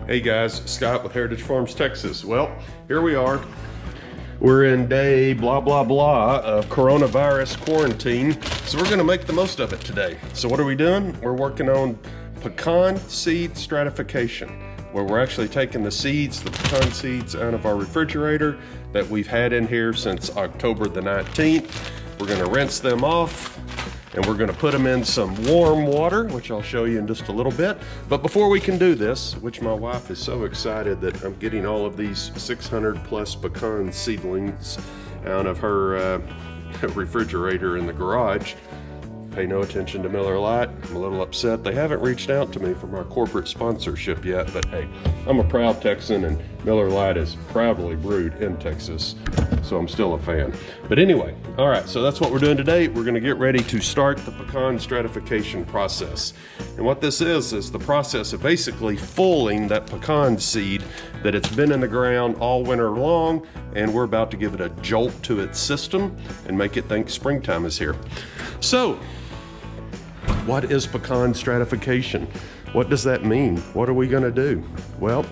Hey guys, Scott with Heritage Farms, Texas. Well, here we are. We're in day blah, blah, blah of coronavirus quarantine. So we're gonna make the most of it today. So what are we doing? We're working on pecan seed stratification, where we're actually taking the seeds, the pecan seeds, out of our refrigerator that we've had in here since October the 19th. We're gonna rinse them off, and we're gonna put them in some warm water, which I'll show you in just a little bit. But before we can do this, which my wife is so excited that I'm getting all of these 600 plus pecan seedlings out of her refrigerator in the garage. Pay no attention to Miller Lite. I'm a little upset. They haven't reached out to me from our corporate sponsorship yet, but hey, I'm a proud Texan and Miller Lite is proudly brewed in Texas, so I'm still a fan. But anyway, all right, so that's what we're doing today. We're gonna get ready to start the pecan stratification process. And what this is the process of basically fulling that pecan seed that it's been in the ground all winter long, and we're about to give it a jolt to its system and make it think springtime is here. So, what is pecan stratification? What does that mean? What are we gonna do? Well,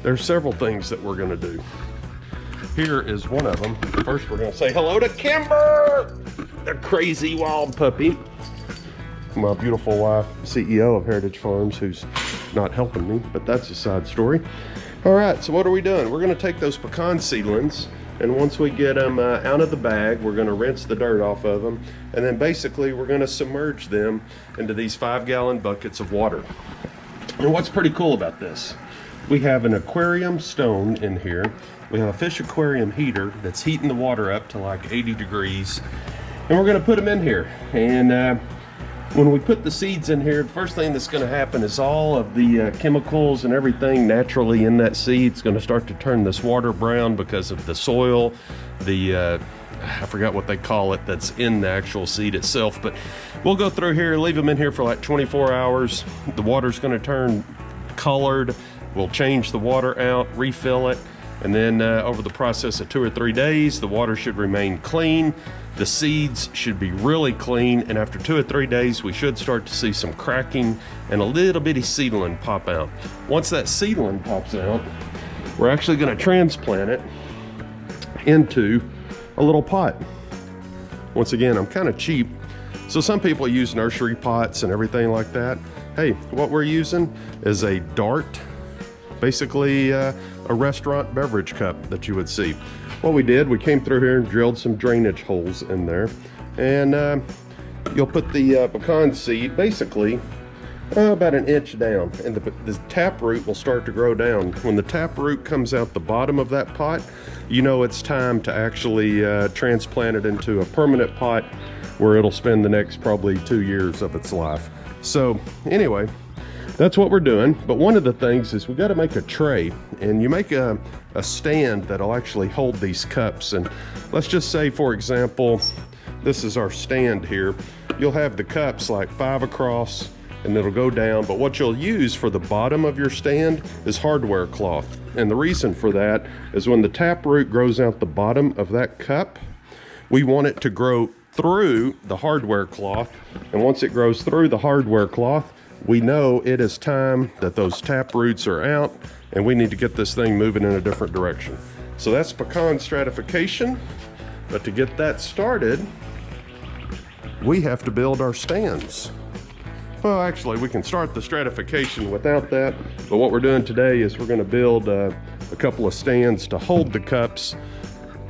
there's several things that we're gonna do. Here is one of them. First, we're gonna say hello to Kimber, the crazy wild puppy. My beautiful wife, CEO of Heritage Farms, who's not helping me, but that's a side story. All right, so what are we doing? We're gonna take those pecan seedlings, and once we get them out of the bag, we're gonna rinse the dirt off of them, and then basically we're gonna submerge them into these 5-gallon buckets of water. And what's pretty cool about this, we have an aquarium stone in here. We have a fish aquarium heater that's heating the water up to like 80 degrees, and we're gonna put them in here. And when we put the seeds in here, the first thing that's gonna happen is all of the chemicals and everything naturally in that seed is gonna start to turn this water brown because of the soil, I forgot what they call it that's in the actual seed itself, but we'll go through here, leave them in here for like 24 hours. The water's gonna turn colored. We'll change the water out, refill it, and then over the process of 2 or 3 days, the water should remain clean. The seeds should be really clean, and after 2 or 3 days, we should start to see some cracking and a little bitty seedling pop out. Once that seedling pops out, we're actually gonna transplant it into a little pot. Once again, I'm kind of cheap, so some people use nursery pots and everything like that. Hey, what we're using is a dart, basically a restaurant beverage cup that you would see. What we did, we came through here and drilled some drainage holes in there, and you'll put the pecan seed basically about 1 inch down, and the tap root will start to grow down. When the tap root comes out the bottom of that pot, you know it's time to actually transplant it into a permanent pot where it'll spend the next probably 2 years of its life. So anyway, that's what we're doing. But one of the things is we got to make a tray, and you make a stand that'll actually hold these cups. And let's just say, for example, this is our stand here. You'll have the cups like 5 across, and it'll go down, but what you'll use for the bottom of your stand is hardware cloth. And the reason for that is when the tap root grows out the bottom of that cup, we want it to grow through the hardware cloth. And once it grows through the hardware cloth, we know it is time that those tap roots are out, and we need to get this thing moving in a different direction. So that's pecan stratification. But to get that started, we have to build our stands. Well, actually, we can start the stratification without that, but what we're doing today is we're gonna build a couple of stands to hold the cups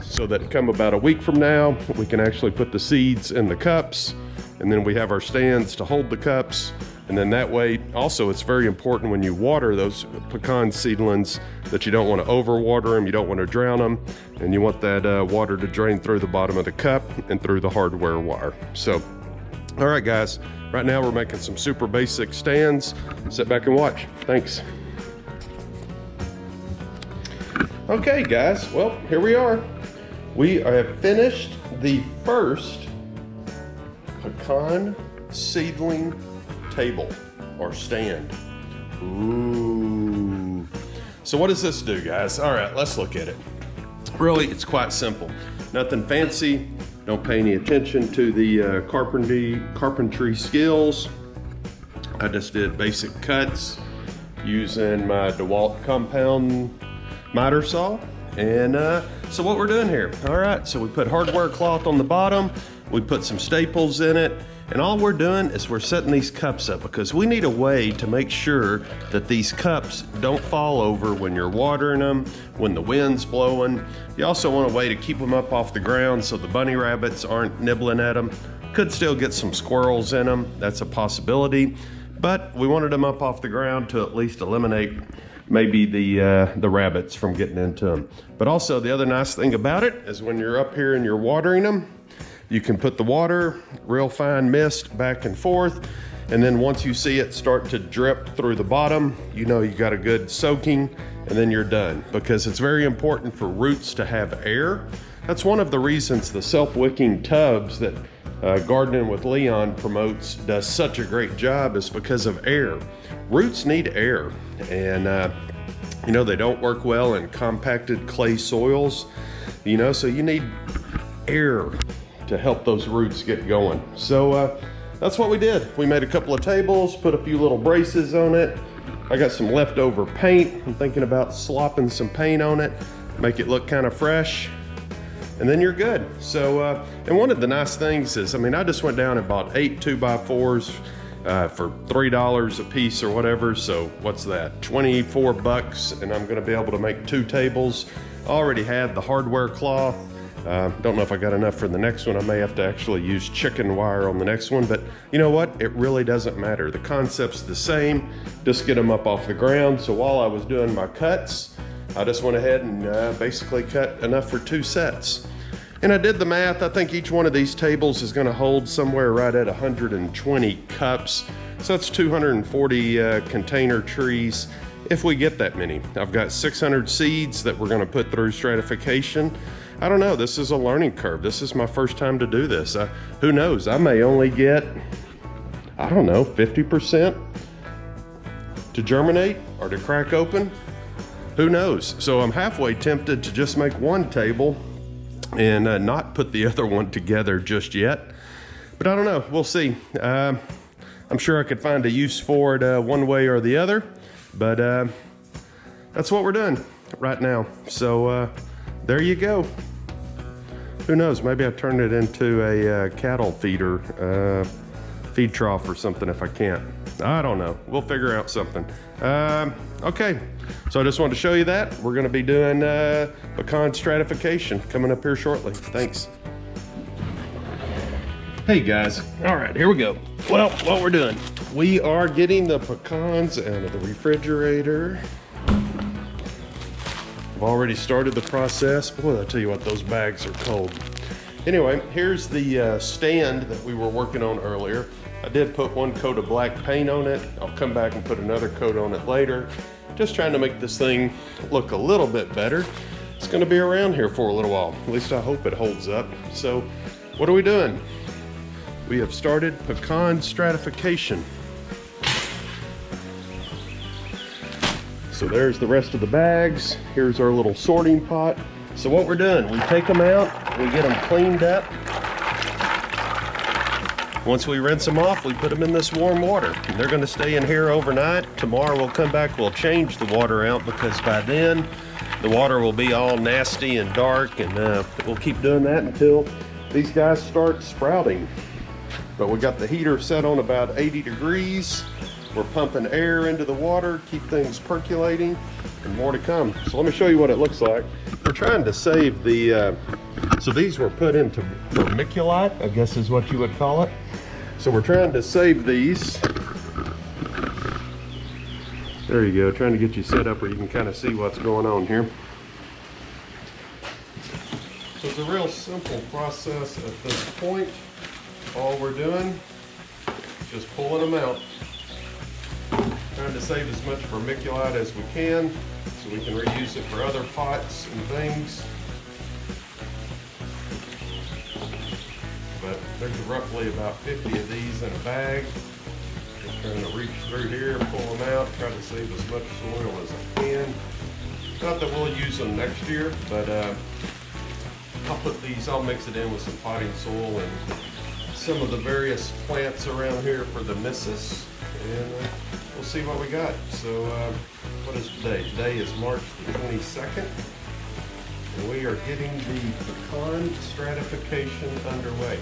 so that come about a week from now, we can actually put the seeds in the cups, and then we have our stands to hold the cups. And then that way, also, it's very important when you water those pecan seedlings that you don't want to overwater them, you don't want to drown them, and you want that water to drain through the bottom of the cup and through the hardware wire. So, all right, guys, right now we're making some super basic stands. Sit back and watch. Thanks. Okay, guys, well, here we are. We have finished the first pecan seedling table or stand. Ooh. So what does this do, guys? All right, let's look at it. Really, it's quite simple. Nothing fancy. Don't pay any attention to the carpentry skills. I just did basic cuts using my DeWalt compound miter saw. And so what we're doing here, all right, so we put hardware cloth on the bottom, we put some staples in it, and all we're doing is we're setting these cups up because we need a way to make sure that these cups don't fall over when you're watering them, when the wind's blowing. You also want a way to keep them up off the ground so the bunny rabbits aren't nibbling at them. Could still get some squirrels in them, that's a possibility, but we wanted them up off the ground to at least eliminate maybe the rabbits from getting into them. But also the other nice thing about it is when you're up here and you're watering them, you can put the water, real fine mist back and forth, and then once you see it start to drip through the bottom, you know you got a good soaking, and then you're done. Because it's very important for roots to have air. That's one of the reasons the self-wicking tubs that Gardening with Leon promotes does such a great job, is because of air. Roots need air, and you know, they don't work well in compacted clay soils, you know, so you need air to help those roots get going. So that's what we did. We made a couple of tables, put a few little braces on it. I got some leftover paint. I'm thinking about slopping some paint on it, make it look kind of fresh, and then you're good. So, and one of the nice things is, I mean, I just went down and bought 8 2x4s for $3 a piece or whatever. So what's that? 24 bucks, and I'm gonna be able to make 2 tables. I already had the hardware cloth. Don't know if I got enough for the next one. I may have to actually use chicken wire on the next one, but you know what? It really doesn't matter. The concept's the same. Just get them up off the ground. So while I was doing my cuts, I just went ahead and basically cut enough for 2 sets. And I did the math. I think each one of these tables is gonna hold somewhere right at 120 cups. So that's 240 container trees, if we get that many. I've got 600 seeds that we're gonna put through stratification. I don't know, this is a learning curve. This is my first time to do this. Who knows, I may only get, I don't know, 50% to germinate or to crack open. Who knows? So I'm halfway tempted to just make one table and not put the other one together just yet. But I don't know, we'll see. I'm sure I could find a use for it one way or the other, but that's what we're doing right now. So there you go. Who knows, maybe I turn it into a cattle feeder, feed trough or something if I can't. I don't know, we'll figure out something. Okay, so I just wanted to show you that. We're gonna be doing pecan stratification coming up here shortly. Thanks. Hey guys, all right, here we go. Well, what we're doing, we are getting the pecans out of the refrigerator. I've already started the process. Boy, I tell you what, those bags are cold. Anyway, here's the stand that we were working on earlier. I did put one coat of black paint on it. I'll come back and put another coat on it later. Just trying to make this thing look a little bit better. It's gonna be around here for a little while. At least I hope it holds up. So what are we doing? We have started pecan stratification. So there's the rest of the bags. Here's our little sorting pot. So what we're doing, we take them out, we get them cleaned up. Once we rinse them off, we put them in this warm water. And they're gonna stay in here overnight. Tomorrow we'll come back, we'll change the water out because by then the water will be all nasty and dark, and we'll keep doing that until these guys start sprouting. But we got the heater set on about 80 degrees. We're pumping air into the water, keep things percolating, and more to come. So let me show you what it looks like. We're trying to save the, so these were put into vermiculite, I guess is what you would call it. So we're trying to save these. There you go, trying to get you set up where you can kind of see what's going on here. So it's a real simple process at this point. All we're doing is just pulling them out. Trying to save as much vermiculite as we can so we can reuse it for other pots and things. But there's roughly about 50 of these in a bag. Just trying to reach through here, pull them out, try to save as much soil as I can. Not that we'll use them next year, but I'll mix it in with some potting soil and some of the various plants around here for the missus. And we'll see what we got. So what is today? Today is March the 22nd. And we are getting the Pecan Stratification underway.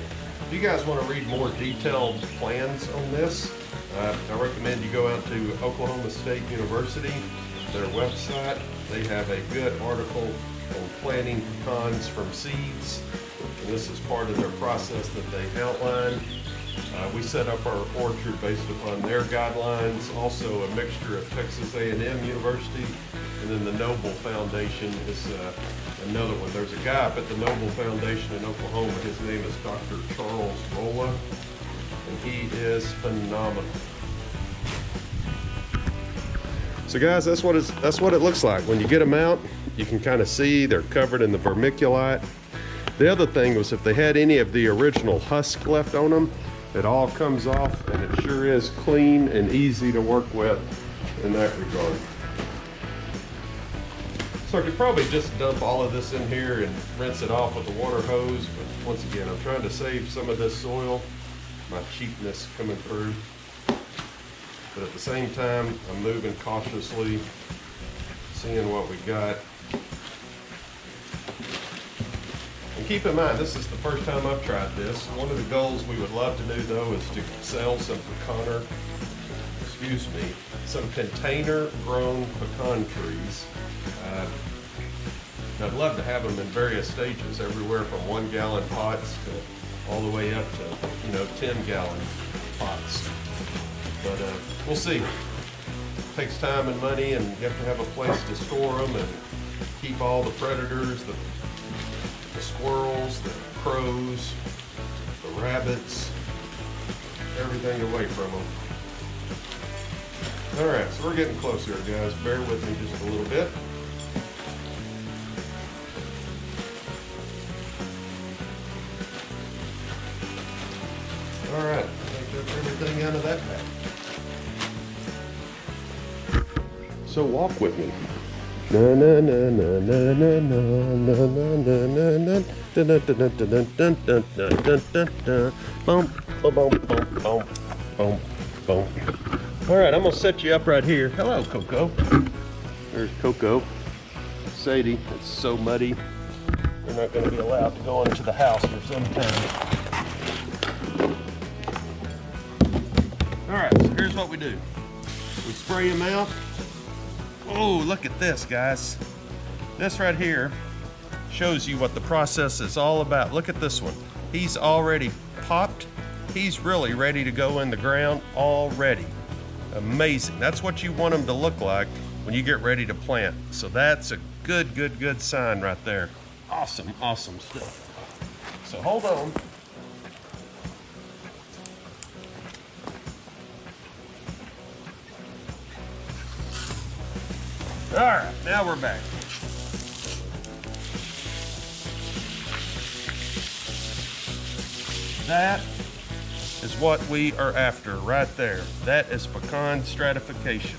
If you guys want to read more detailed plans on this, I recommend you go out to Oklahoma State University, their website. They have a good article on planting pecans from seeds. And this is part of their process that they outline. We set up our orchard based upon their guidelines, also a mixture of Texas A&M University, and then the Noble Foundation is another one. There's a guy up at the Noble Foundation in Oklahoma. His name is Dr. Charles Rolla, and he is phenomenal. So guys, that's what it looks like. When you get them out, you can kind of see they're covered in the vermiculite. The other thing was if they had any of the original husk left on them, it all comes off, and it sure is clean and easy to work with in that regard. So I could probably just dump all of this in here and rinse it off with a water hose, but once again, I'm trying to save some of this soil, my cheapness coming through. But at the same time, I'm moving cautiously, seeing what we got. And keep in mind, this is the first time I've tried this. One of the goals we would love to do though is to sell some some container grown pecan trees. I'd love to have them in various stages, everywhere from 1 gallon pots to all the way up to 10 gallon pots. But we'll see. It takes time and money, and you have to have a place to store them and keep all the predators, the squirrels, the crows, the rabbits, everything away from them. All right, so we're getting close here, guys. Bear with me just a little bit. All right, I think that's everything out of that bag. So walk with me. Na na na na na na na na na na. All right, I'm gonna set you up right here. Hello, Coco. There's Coco. Sadie, it's so muddy. We're not gonna be allowed to go into the house for some time. All right, so here's what we do. We spray them out. Oh, look at this, guys. This right here shows you what the process is all about. Look at this one. He's already popped. He's really ready to go in the ground already. Amazing. That's what you want them to look like when you get ready to plant. So that's a good sign right there. Awesome stuff. So hold on. All right, now we're back. That is what we are after right there. That is pecan stratification.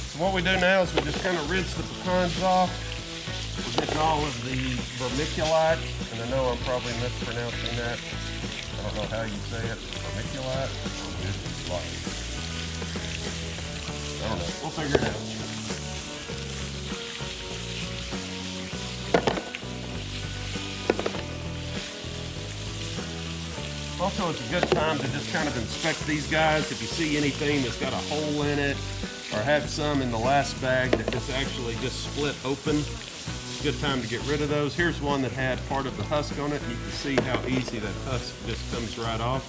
So what we do now is we just kind of rinse the pecans off. We're getting all of the vermiculite, and I know I'm probably mispronouncing that. I don't know how you say it. Vermiculite? I don't know. We'll figure it out. Also, it's a good time to just kind of inspect these guys. If you see anything that's got a hole in it, or had some in the last bag that just actually just split open, it's a good time to get rid of those. Here's one that had part of the husk on it, and you can see how easy that husk just comes right off.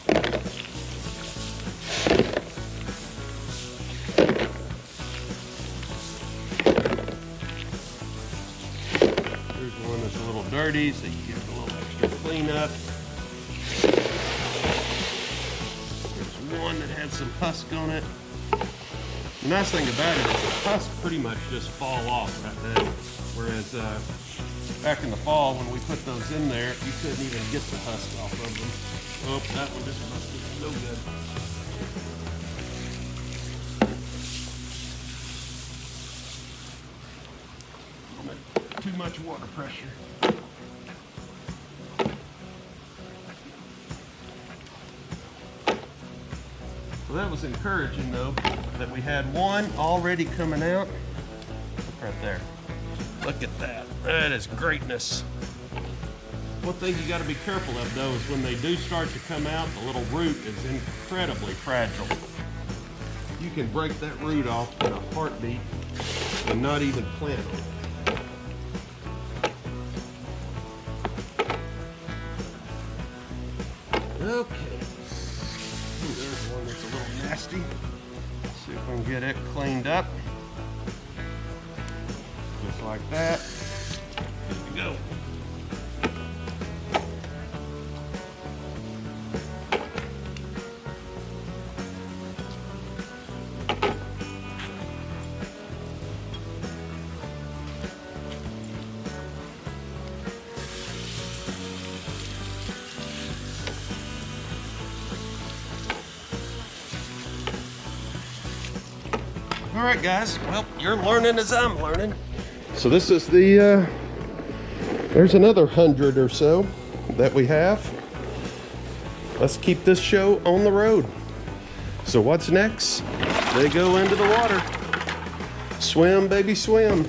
Here's one that's a little dirty, so you get a little extra cleanup. There's one that had some husk on it. The nice thing about it is the husks pretty much just fall off right now. Whereas back in the fall when we put those in there, you couldn't even get the husk off of them. Oh, that one just busted so good. much water pressure. So that was encouraging though, that we had one already coming out. Look right there. Look at that. That is greatness. One thing you got to be careful of though is when they do start to come out, the little root is incredibly fragile. You can break that root off in a heartbeat and not even plant it. Okay. Ooh, there's one that's a little nasty. Let's see if we can get it cleaned up. Just like that. Here we go. All right, guys, well, you're learning as I'm learning. So this is the, there's another 100 or so that we have. Let's keep this show on the road. So what's next? They go into the water. Swim, baby, swim.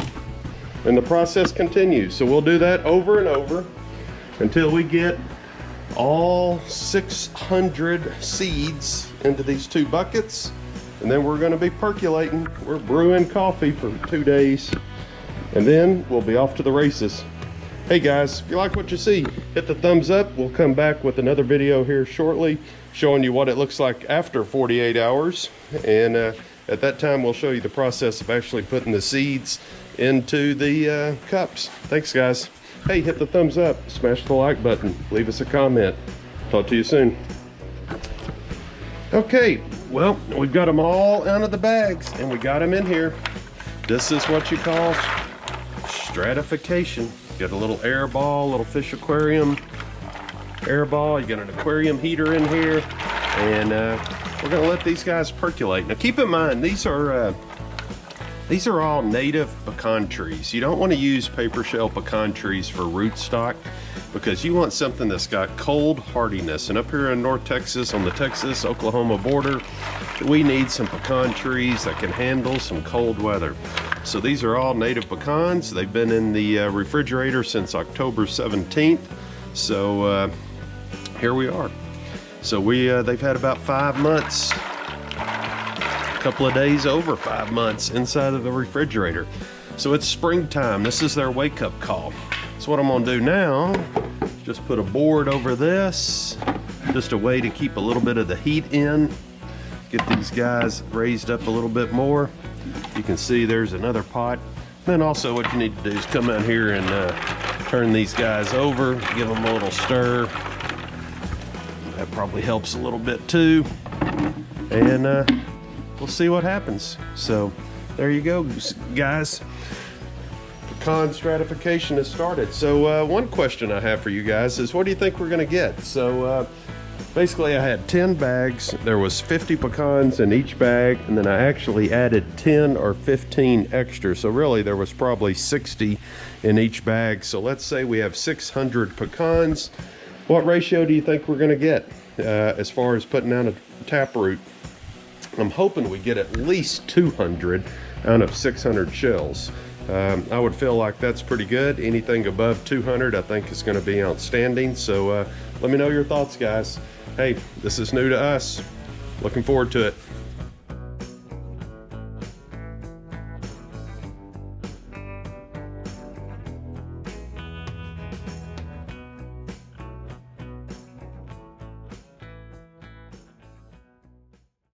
And the process continues. So we'll do that over and over until we get all 600 seeds into these 2 buckets. And then we're gonna be percolating. We're brewing coffee for 2 days. And then we'll be off to the races. Hey guys, if you like what you see, hit the thumbs up. We'll come back with another video here shortly, showing you what it looks like after 48 hours. And at that time, we'll show you the process of actually putting the seeds into the cups. Thanks guys. Hey, hit the thumbs up, smash the like button, leave us a comment. Talk to you soon. Okay. Well, we've got them all out of the bags and we got them in here. This is what you call stratification. Got a little air ball, little fish aquarium air ball. You got an aquarium heater in here, and we're gonna let these guys percolate. Now keep in mind, these are all native pecan trees. You don't want to use paper shell pecan trees for rootstock, because you want something that's got cold hardiness. And up here in North Texas, on the Texas-Oklahoma border, we need some pecan trees that can handle some cold weather. So these are all native pecans. They've been in the refrigerator since October 17th. So here we are. So they've had about 5 months, a couple of days over 5 months inside of the refrigerator. So it's springtime. This is their wake-up call. So what I'm gonna do now, just put a board over this, just a way to keep a little bit of the heat in, get these guys raised up a little bit more. You can see there's another pot. Then also what you need to do is come out here and turn these guys over, give them a little stir. That probably helps a little bit too. And we'll see what happens. So there you go, guys. Pecan stratification has started. So one question I have for you guys is, what do you think we're gonna get? So basically I had 10 bags. There was 50 pecans in each bag, and then I actually added 10 or 15 extra. So really there was probably 60 in each bag. So let's say we have 600 pecans. What ratio do you think we're gonna get as far as putting down a taproot? I'm hoping we get at least 200 out of 600 shells. I would feel like that's pretty good. Anything above 200 I think is going to be outstanding. So let me know your thoughts, guys. Hey, this is new to us. Looking forward to it.